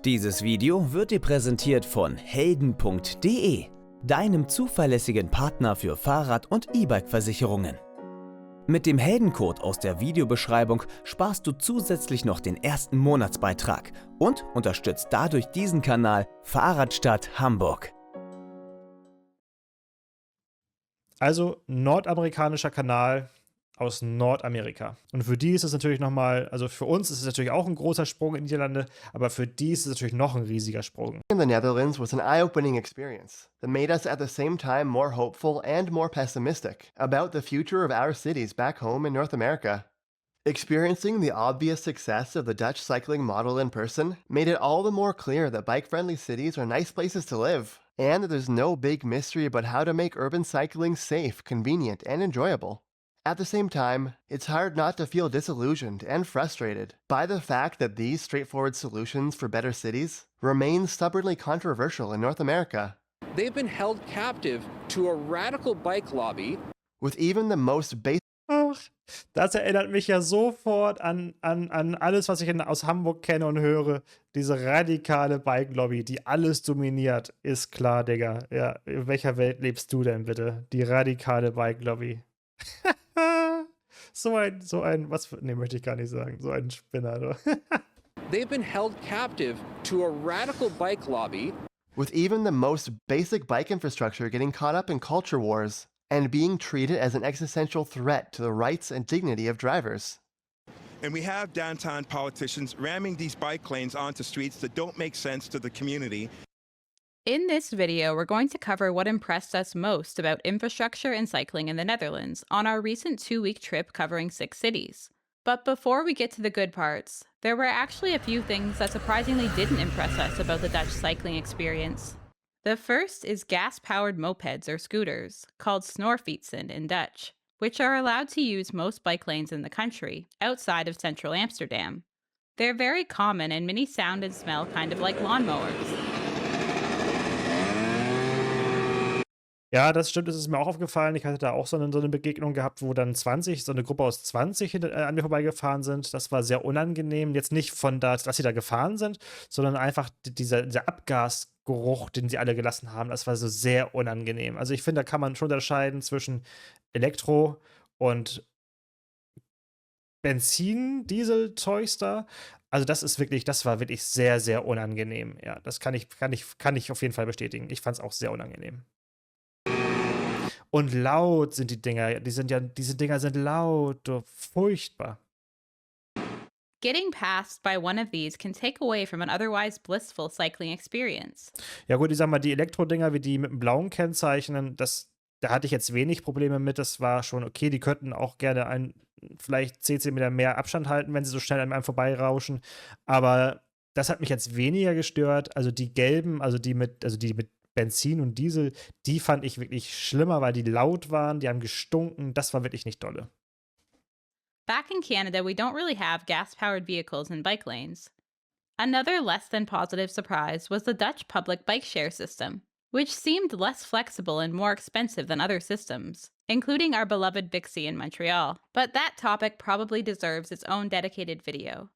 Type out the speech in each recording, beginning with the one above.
Dieses Video wird dir präsentiert von helden.de, deinem zuverlässigen Partner für Fahrrad- und E-Bike-Versicherungen. Mit dem Heldencode aus der Videobeschreibung sparst du zusätzlich noch den ersten Monatsbeitrag und unterstützt dadurch diesen Kanal Fahrradstadt Hamburg. Also nordamerikanischer Kanal aus Nordamerika. Und für die ist es natürlich nochmal, also für uns ist es natürlich auch ein großer Sprung in die Niederlande, aber für die ist es natürlich noch ein riesiger Sprung. In the Netherlands was an eye-opening experience that made us at the same time more hopeful and more pessimistic about the future of our cities back home in North America. Experiencing the obvious success of the Dutch cycling model in person made it all the more clear that bike-friendly cities are nice places to live, and that there's no big mystery about how to make urban cycling safe, convenient, and enjoyable. At the same time, it's hard not to feel disillusioned and frustrated by the fact that these straightforward solutions for better cities remain stubbornly controversial in North America. They've been held captive to a radical bike lobby. With even the most basic. Ach, das erinnert mich ja sofort an alles, was ich aus Hamburg kenne und höre. Diese radikale Bike-Lobby, die alles dominiert, ist klar, Digga. Ja, in welcher Welt lebst du denn bitte? Die radikale Bike-Lobby. Möchte ich gar nicht sagen. So ein Spinner, du. They've been held captive to a radical bike lobby. With even the most basic bike infrastructure getting caught up in culture wars and being treated as an existential threat to the rights and dignity of drivers. And we have downtown politicians ramming these bike lanes onto streets that don't make sense to the community. In this video, we're going to cover what impressed us most about infrastructure and cycling in the Netherlands on our recent 2-week trip covering 6 cities. But before we get to the good parts, there were actually a few things that surprisingly didn't impress us about the Dutch cycling experience. The first is gas-powered mopeds or scooters, called snorfietsen in Dutch, which are allowed to use most bike lanes in the country, outside of central Amsterdam. They're very common and many sound and smell kind of like lawnmowers. Ja, das stimmt, das ist mir auch aufgefallen. Ich hatte da auch so eine Begegnung gehabt, wo dann so eine Gruppe aus 20 an mir vorbeigefahren sind. Das war sehr unangenehm. Jetzt nicht von da, dass sie da gefahren sind, sondern einfach dieser Abgasgeruch, den sie alle gelassen haben, das war so sehr unangenehm. Also ich finde, da kann man schon unterscheiden zwischen Elektro und Benzin, Diesel-Zeugs da. Also das war wirklich sehr, sehr unangenehm. Ja, das kann ich auf jeden Fall bestätigen. Ich fand es auch sehr unangenehm. Und laut sind die Dinger. Diese Dinger sind laut. Furchtbar. Getting passed by one of these can take away from an otherwise blissful cycling experience. Ja gut, ich sag mal, die Elektro-Dinger, wie die mit dem blauen Kennzeichen, da hatte ich jetzt wenig Probleme mit. Das war schon okay. Die könnten auch gerne vielleicht 10 cm mehr Abstand halten, wenn sie so schnell an einem vorbeirauschen. Aber das hat mich jetzt weniger gestört. Also die gelben, die mit Benzin und Diesel, die fand ich wirklich schlimmer, weil die laut waren, die haben gestunken. Das war wirklich nicht dolle. Back in Canada, we don't really have gas-powered vehicles in bike lanes. Another less than positive surprise was the Dutch public bike share system, which seemed less flexible and more expensive than other systems, including our beloved Bixi in Montreal. But that topic probably deserves its own dedicated video.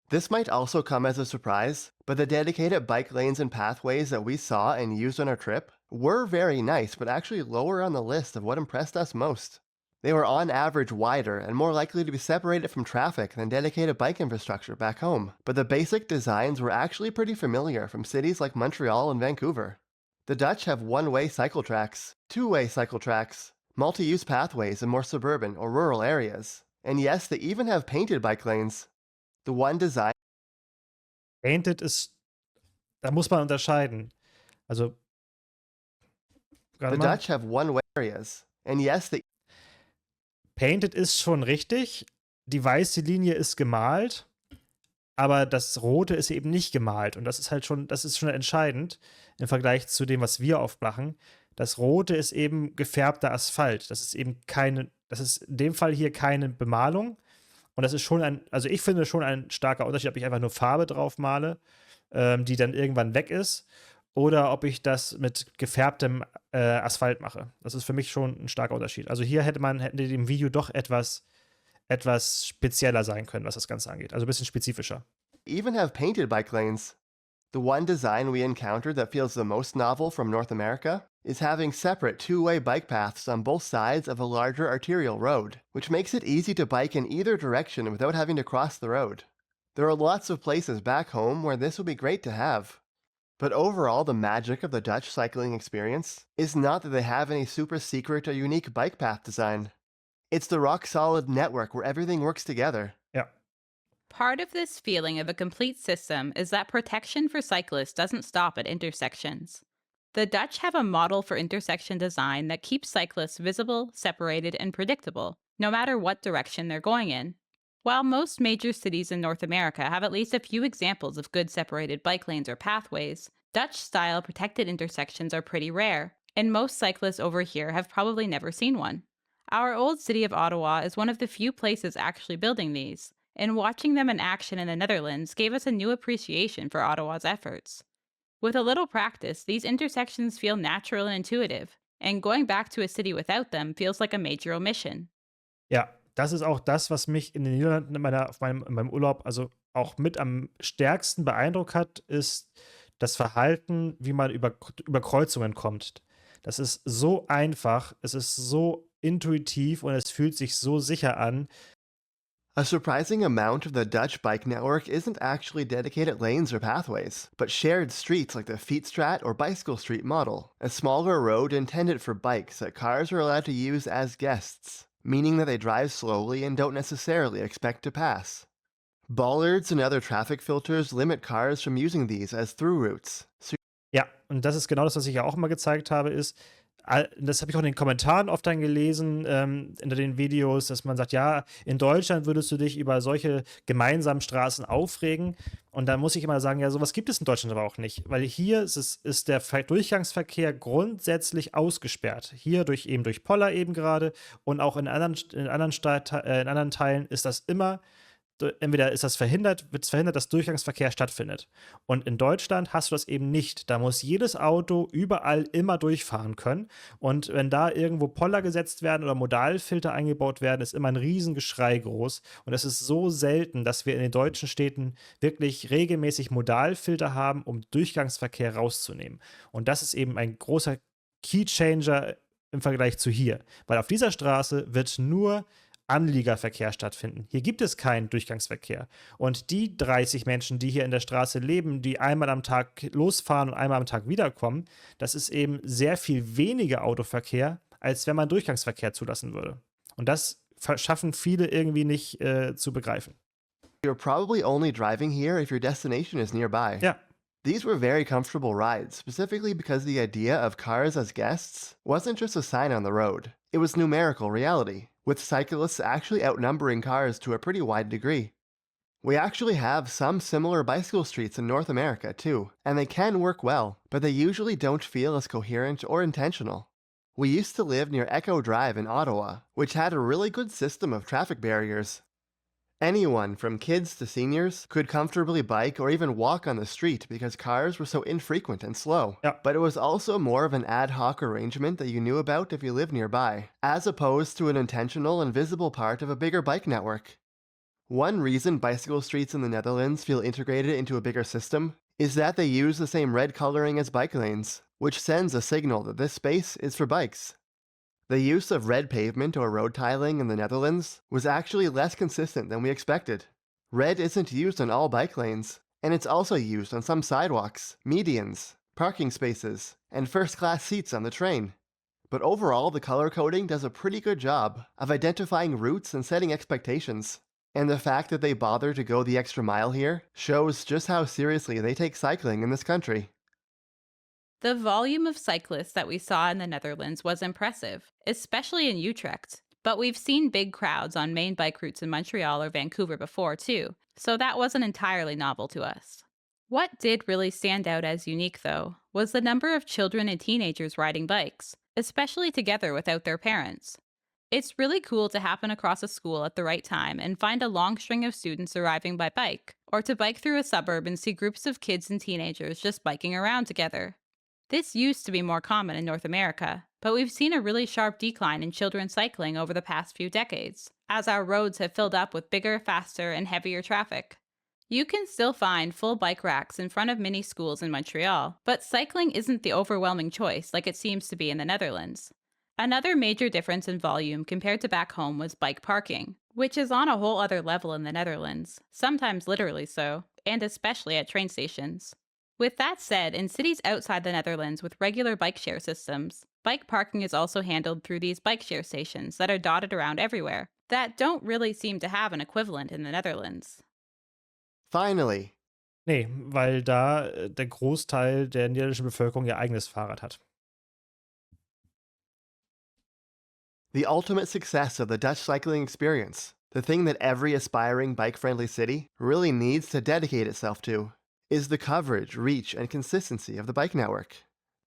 This might also come as a surprise, but the dedicated bike lanes and pathways that we saw and used on our trip were very nice, but actually lower on the list of what impressed us most. They were on average wider and more likely to be separated from traffic than dedicated bike infrastructure back home, but the basic designs were actually pretty familiar from cities like Montreal and Vancouver. The Dutch have one-way cycle tracks, two-way cycle tracks, multi-use pathways in more suburban or rural areas, and yes, they even have painted bike lanes. The one design. Painted da muss man unterscheiden. Also, the Dutch have one-way areas, and yes, Painted ist schon richtig. Die weiße Linie ist gemalt, aber das Rote ist eben nicht gemalt. Und das ist schon entscheidend im Vergleich zu dem, was wir oft machen. Das Rote ist eben gefärbter Asphalt. Das ist in dem Fall hier keine Bemalung. Und das ist schon ich finde schon ein starker Unterschied, ob ich einfach nur Farbe drauf male, die dann irgendwann weg ist, oder ob ich das mit gefärbtem Asphalt mache. Das ist für mich schon ein starker Unterschied. Also hier hätten die im Video doch etwas spezieller sein können, was das Ganze angeht. Also ein bisschen spezifischer. even have painted bike lanes. The one design we encountered that feels the most novel from North America is having separate two-way bike paths on both sides of a larger arterial road, which makes it easy to bike in either direction without having to cross the road. There are lots of places back home where this would be great to have. But overall, the magic of the Dutch cycling experience is not that they have any super secret or unique bike path design. It's the rock-solid network where everything works together. Ja. Part of this feeling of a complete system is that protection for cyclists doesn't stop at intersections. The Dutch have a model for intersection design that keeps cyclists visible, separated, and predictable, no matter what direction they're going in. While most major cities in North America have at least a few examples of good separated bike lanes or pathways, Dutch-style protected intersections are pretty rare, and most cyclists over here have probably never seen one. Our old city of Ottawa is one of the few places actually building these, and watching them in action in the Netherlands gave us a new appreciation for Ottawa's efforts. With a little practice, these intersections feel natural and intuitive, and going back to a city without them feels like a major omission. Ja, das ist auch das, was mich in den Niederlanden in meinem Urlaub also auch mit am stärksten beeindruckt hat, ist das Verhalten, wie man über Kreuzungen kommt. Das ist so einfach, es ist so intuitiv und es fühlt sich so sicher an. A surprising amount of the Dutch bike network isn't actually dedicated lanes or pathways, but shared streets like the Fietsstraat or Bicycle Street model, a smaller road intended for bikes that cars are allowed to use as guests, meaning that they drive slowly and don't necessarily expect to pass. Bollards and other traffic filters limit cars from using these as through routes. Ja, und das ist genau das, was ich ja auch immer gezeigt habe, ist, das habe ich auch in den Kommentaren oft dann gelesen, unter den Videos, dass man sagt, ja, in Deutschland würdest du dich über solche gemeinsamen Straßen aufregen. Und da muss ich immer sagen, ja, sowas gibt es in Deutschland aber auch nicht, weil hier ist der Durchgangsverkehr grundsätzlich ausgesperrt. Hier durch Poller eben gerade und auch in anderen Teilen ist das immer. Entweder wird es verhindert, dass Durchgangsverkehr stattfindet. Und in Deutschland hast du das eben nicht. Da muss jedes Auto überall immer durchfahren können. Und wenn da irgendwo Poller gesetzt werden oder Modalfilter eingebaut werden, ist immer ein Riesengeschrei groß. Und es ist so selten, dass wir in den deutschen Städten wirklich regelmäßig Modalfilter haben, um Durchgangsverkehr rauszunehmen. Und das ist eben ein großer Keychanger im Vergleich zu hier. Weil auf dieser Straße wird nur Anliegerverkehr stattfinden. Hier gibt es keinen Durchgangsverkehr. Und die 30 Menschen, die hier in der Straße leben, die einmal am Tag losfahren und einmal am Tag wiederkommen, das ist eben sehr viel weniger Autoverkehr, als wenn man Durchgangsverkehr zulassen würde. Und das schaffen viele irgendwie nicht zu begreifen. You're probably only driving here if your destination is nearby. Ja. These were very comfortable rides, specifically because the idea of cars as guests wasn't just a sign on the road. It was numerical reality, with cyclists actually outnumbering cars to a pretty wide degree. We actually have some similar bicycle streets in North America too, and they can work well, but they usually don't feel as coherent or intentional. We used to live near Echo Drive in Ottawa, which had a really good system of traffic barriers. Anyone, from kids to seniors, could comfortably bike or even walk on the street because cars were so infrequent and slow. Yeah. But it was also more of an ad hoc arrangement that you knew about if you lived nearby, as opposed to an intentional and visible part of a bigger bike network. One reason bicycle streets in the Netherlands feel integrated into a bigger system is that they use the same red coloring as bike lanes, which sends a signal that this space is for bikes. The use of red pavement or road tiling in the Netherlands was actually less consistent than we expected. Red isn't used on all bike lanes, and it's also used on some sidewalks, medians, parking spaces, and first-class seats on the train. But overall, the color coding does a pretty good job of identifying routes and setting expectations. And the fact that they bother to go the extra mile here shows just how seriously they take cycling in this country. The volume of cyclists that we saw in the Netherlands was impressive, especially in Utrecht. But we've seen big crowds on main bike routes in Montreal or Vancouver before, too, so that wasn't entirely novel to us. What did really stand out as unique, though, was the number of children and teenagers riding bikes, especially together without their parents. It's really cool to happen across a school at the right time and find a long string of students arriving by bike, or to bike through a suburb and see groups of kids and teenagers just biking around together. This used to be more common in North America, but we've seen a really sharp decline in children cycling over the past few decades, as our roads have filled up with bigger, faster, and heavier traffic. You can still find full bike racks in front of many schools in Montreal, but cycling isn't the overwhelming choice like it seems to be in the Netherlands. Another major difference in volume compared to back home was bike parking, which is on a whole other level in the Netherlands, sometimes literally so, and especially at train stations. With that said, in cities outside the Netherlands with regular bike share systems, bike parking is also handled through these bike share stations that are dotted around everywhere, that don't really seem to have an equivalent in the Netherlands. Finally, Nee, weil da der Großteil der niederländischen Bevölkerung ihr eigenes Fahrrad hat. the ultimate success of the Dutch cycling experience, the thing that every aspiring bike-friendly city really needs to dedicate itself to, is the coverage, reach, and consistency of the bike network.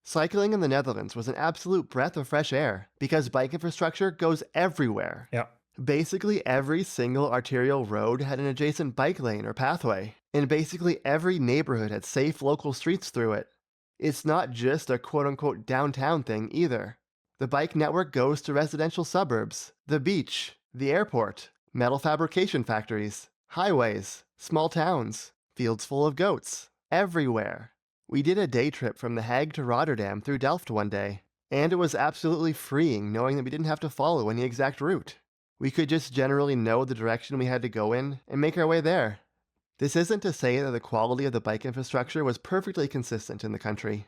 Cycling in the Netherlands was an absolute breath of fresh air because bike infrastructure goes everywhere. Ja. Basically every single arterial road had an adjacent bike lane or pathway, and basically every neighborhood had safe local streets through it. It's not just a quote-unquote downtown thing either. The bike network goes to residential suburbs, the beach, the airport, metal fabrication factories, highways, small towns, fields full of goats, everywhere. We did a day trip from The Hague to Rotterdam through Delft one day, and it was absolutely freeing knowing that we didn't have to follow any exact route. We could just generally know the direction we had to go in and make our way there. This isn't to say that the quality of the bike infrastructure was perfectly consistent in the country.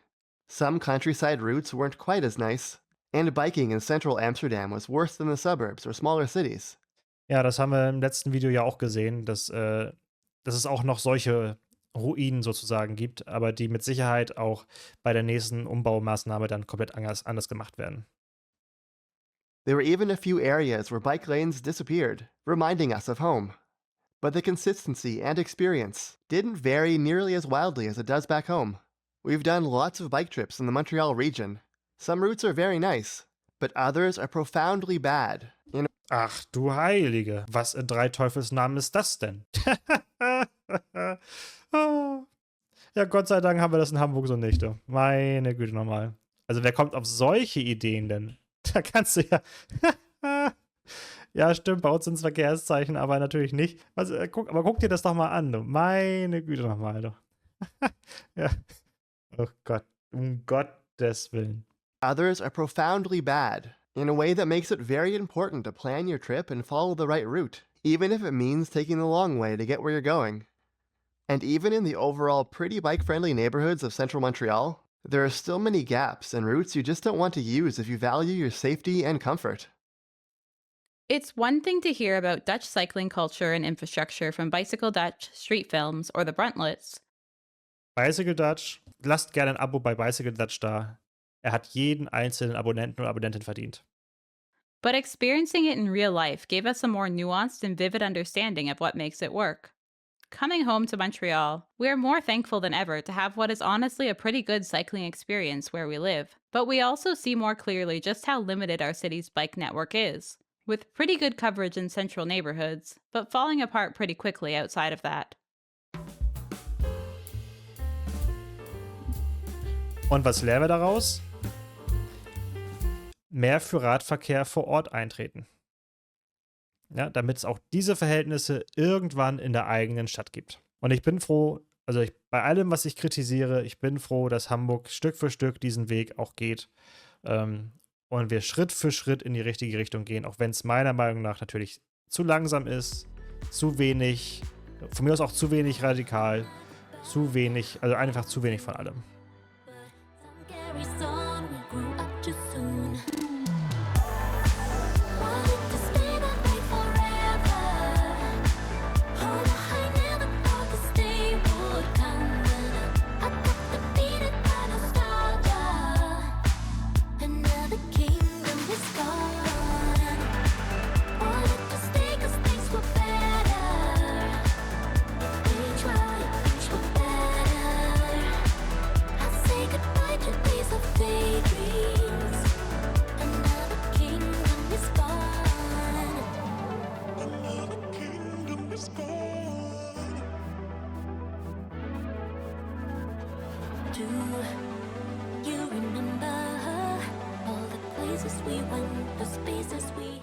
Some countryside routes weren't quite as nice, and biking in central Amsterdam was worse than the suburbs or smaller cities. Ja, das haben wir im letzten Video ja auch gesehen, dass es auch noch solche Ruinen sozusagen gibt, aber die mit Sicherheit auch bei der nächsten Umbaumaßnahme dann komplett anders gemacht werden. There were even a few areas where bike lanes disappeared, reminding us of home. But the consistency and experience didn't vary nearly as wildly as it does back home. We've done lots of bike trips in the Montreal region. Some routes are very nice, but others are profoundly bad. Ach du Heilige, was in drei Teufelsnamen ist das denn? Ja, Gott sei Dank haben wir das in Hamburg so nicht. Du. Meine Güte nochmal. Also wer kommt auf solche Ideen denn? Da kannst du ja... Ja, stimmt, bei uns sind es Verkehrszeichen, aber natürlich nicht. Also, guck dir das doch mal an. Du. Meine Güte nochmal. Du. Ja. Oh Gott, um Gottes Willen. Others are profoundly bad, in a way that makes it very important to plan your trip and follow the right route, even if it means taking the long way to get where you're going. And even in the overall pretty bike-friendly neighborhoods of central Montreal, there are still many gaps and routes you just don't want to use if you value your safety and comfort. It's one thing to hear about Dutch cycling culture and infrastructure from Bicycle Dutch, street films, or the Bruntlets. Bicycle Dutch, lasst gerne ein Abo bei Bicycle Dutch da. Er hat jeden einzelnen Abonnenten oder Abonnentin verdient. But experiencing it in real life gave us a more nuanced and vivid understanding of what makes it work. Coming home to Montreal, we are more thankful than ever to have what is honestly a pretty good cycling experience where we live. But we also see more clearly just how limited our city's bike network is, with pretty good coverage in central neighborhoods, but falling apart pretty quickly outside of that. Und was lernen wir daraus? Mehr für Radverkehr vor Ort eintreten. Ja, damit es auch diese Verhältnisse irgendwann in der eigenen Stadt gibt. Und ich bin froh, bei allem, was ich kritisiere, ich bin froh, dass Hamburg Stück für Stück diesen Weg auch geht. Und wir Schritt für Schritt in die richtige Richtung gehen, auch wenn es meiner Meinung nach natürlich zu langsam ist, zu wenig, von mir aus auch zu wenig radikal, zu wenig, also einfach zu wenig von allem. Do you remember all the places we went, the spaces we